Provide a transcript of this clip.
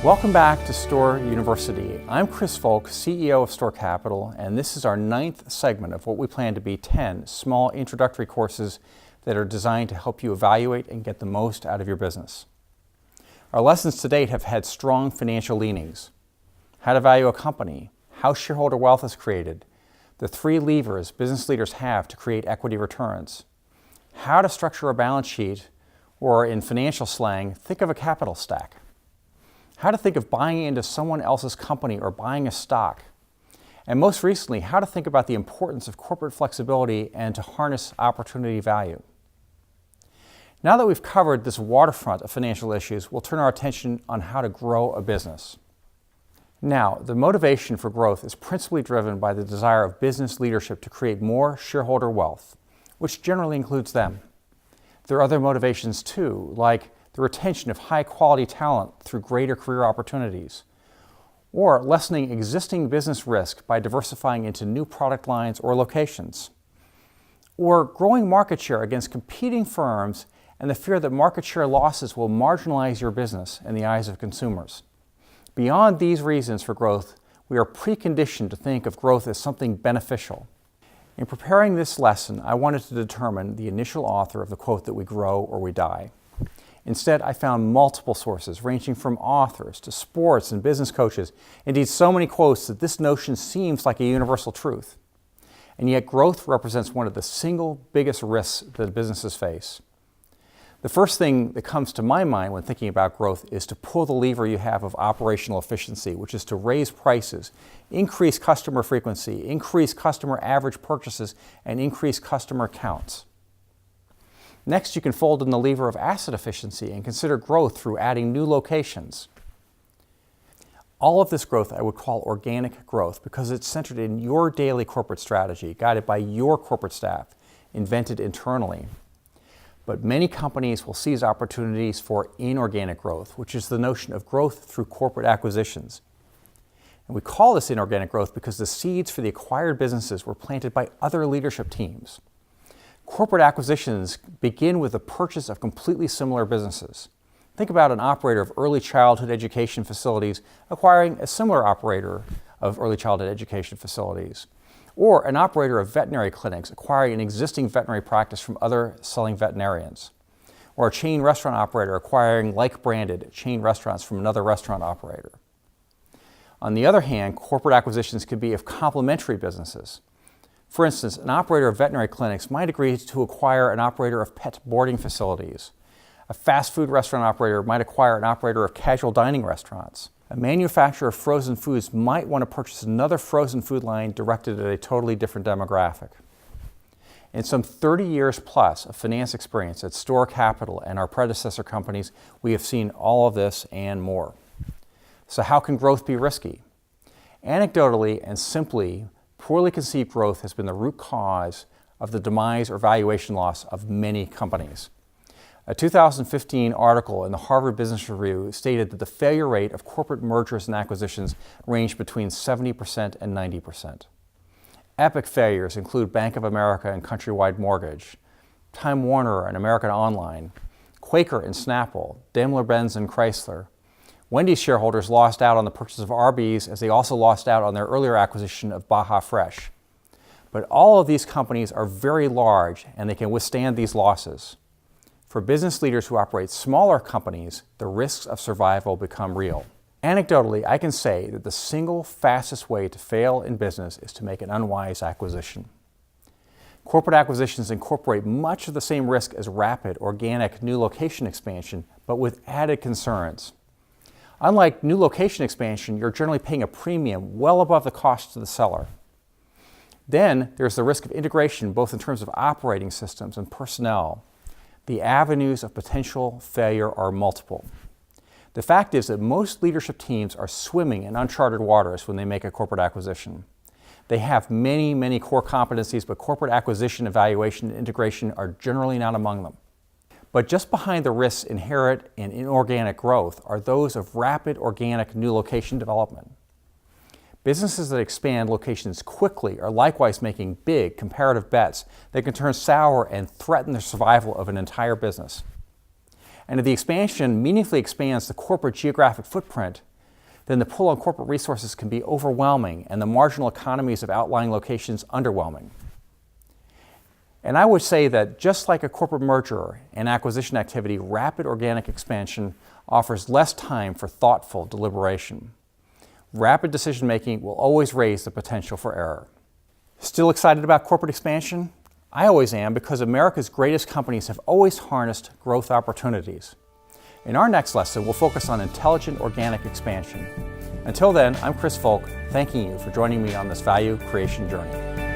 Welcome back to Store University. I'm Chris Volk, CEO of Store Capital, and this is our 9th segment of what we plan to be 10 small introductory courses that are designed to help you evaluate and get the most out of your business. Our lessons to date have had strong financial leanings: how to value a company, how shareholder wealth is created, the 3 levers business leaders have to create equity returns, how to structure a balance sheet, or in financial slang, think of a capital stack, how to think of buying into someone else's company or buying a stock, and most recently, how to think about the importance of corporate flexibility and to harness opportunity value. Now that we've covered this waterfront of financial issues, we'll turn our attention on how to grow a business. Now, the motivation for growth is principally driven by the desire of business leadership to create more shareholder wealth, which generally includes them. There are other motivations too, like the retention of high-quality talent through greater career opportunities, or lessening existing business risk by diversifying into new product lines or locations, or growing market share against competing firms and the fear that market share losses will marginalize your business in the eyes of consumers. Beyond these reasons for growth, we are preconditioned to think of growth as something beneficial. In preparing this lesson, I wanted to determine the initial author of the quote that we grow or we die. Instead, I found multiple sources ranging from authors to sports and business coaches, indeed so many quotes that this notion seems like a universal truth. And yet growth represents one of the single biggest risks that businesses face. The first thing that comes to my mind when thinking about growth is to pull the lever you have of operational efficiency, which is to raise prices, increase customer frequency, increase customer average purchases, and increase customer counts. Next, you can fold in the lever of asset efficiency and consider growth through adding new locations. All of this growth I would call organic growth because it's centered in your daily corporate strategy, guided by your corporate staff, invented internally. But many companies will seize opportunities for inorganic growth, which is the notion of growth through corporate acquisitions. And we call this inorganic growth because the seeds for the acquired businesses were planted by other leadership teams. Corporate acquisitions begin with the purchase of completely similar businesses. Think about an operator of early childhood education facilities acquiring a similar operator of early childhood education facilities, or an operator of veterinary clinics acquiring an existing veterinary practice from other selling veterinarians, or a chain restaurant operator acquiring like-branded chain restaurants from another restaurant operator. On the other hand, corporate acquisitions could be of complementary businesses. For instance, an operator of veterinary clinics might agree to acquire an operator of pet boarding facilities. A fast food restaurant operator might acquire an operator of casual dining restaurants. A manufacturer of frozen foods might want to purchase another frozen food line directed at a totally different demographic. In some 30 years plus of finance experience at Store Capital and our predecessor companies, we have seen all of this and more. So how can growth be risky? Anecdotally and simply, poorly conceived growth has been the root cause of the demise or valuation loss of many companies. A 2015 article in the Harvard Business Review stated that the failure rate of corporate mergers and acquisitions ranged between 70% and 90%. Epic failures include Bank of America and Countrywide Mortgage, Time Warner and American Online, Quaker and Snapple, Daimler-Benz and Chrysler. Wendy's shareholders lost out on the purchase of Arby's as they also lost out on their earlier acquisition of Baja Fresh. But all of these companies are very large and they can withstand these losses. For business leaders who operate smaller companies, the risks of survival become real. Anecdotally, I can say that the single fastest way to fail in business is to make an unwise acquisition. Corporate acquisitions incorporate much of the same risk as rapid, organic new location expansion, but with added concerns. Unlike new location expansion, you're generally paying a premium well above the cost to the seller. Then there's the risk of integration both in terms of operating systems and personnel. The avenues of potential failure are multiple. The fact is that most leadership teams are swimming in uncharted waters when they make a corporate acquisition. They have many, many core competencies, but corporate acquisition, evaluation, and integration are generally not among them. But just behind the risks inherent in inorganic growth are those of rapid organic new location development. Businesses that expand locations quickly are likewise making big comparative bets that can turn sour and threaten the survival of an entire business. And if the expansion meaningfully expands the corporate geographic footprint, then the pull on corporate resources can be overwhelming and the marginal economies of outlying locations underwhelming. And I would say that just like a corporate merger and acquisition activity, rapid organic expansion offers less time for thoughtful deliberation. Rapid decision-making will always raise the potential for error. Still excited about corporate expansion? I always am, because America's greatest companies have always harnessed growth opportunities. In our next lesson, we'll focus on intelligent organic expansion. Until then, I'm Chris Volk, thanking you for joining me on this value creation journey.